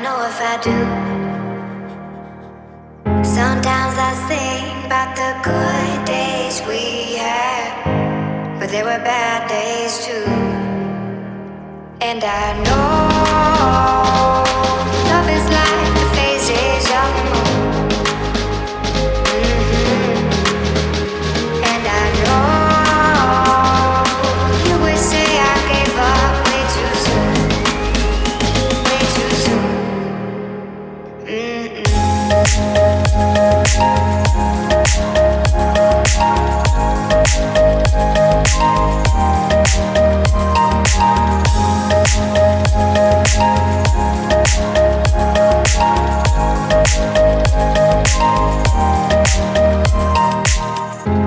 know if I do. Sometimes I think about the good days we had, but there were bad days too. And I know love is like the phases of the moon. And I know you would say I gave up way too soon. Way too soon.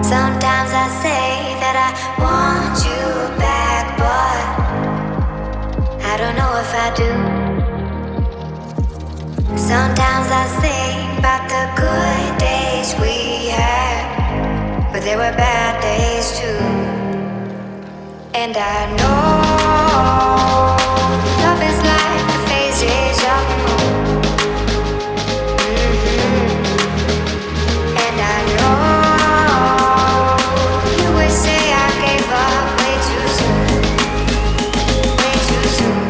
Sometimes I say that I want you back, but I don't know if I do. Sometimes I think about the good days we had, but there were bad days too. And I know love is like the phases of the moon. And I know you would say I gave up way too soon. Way too soon.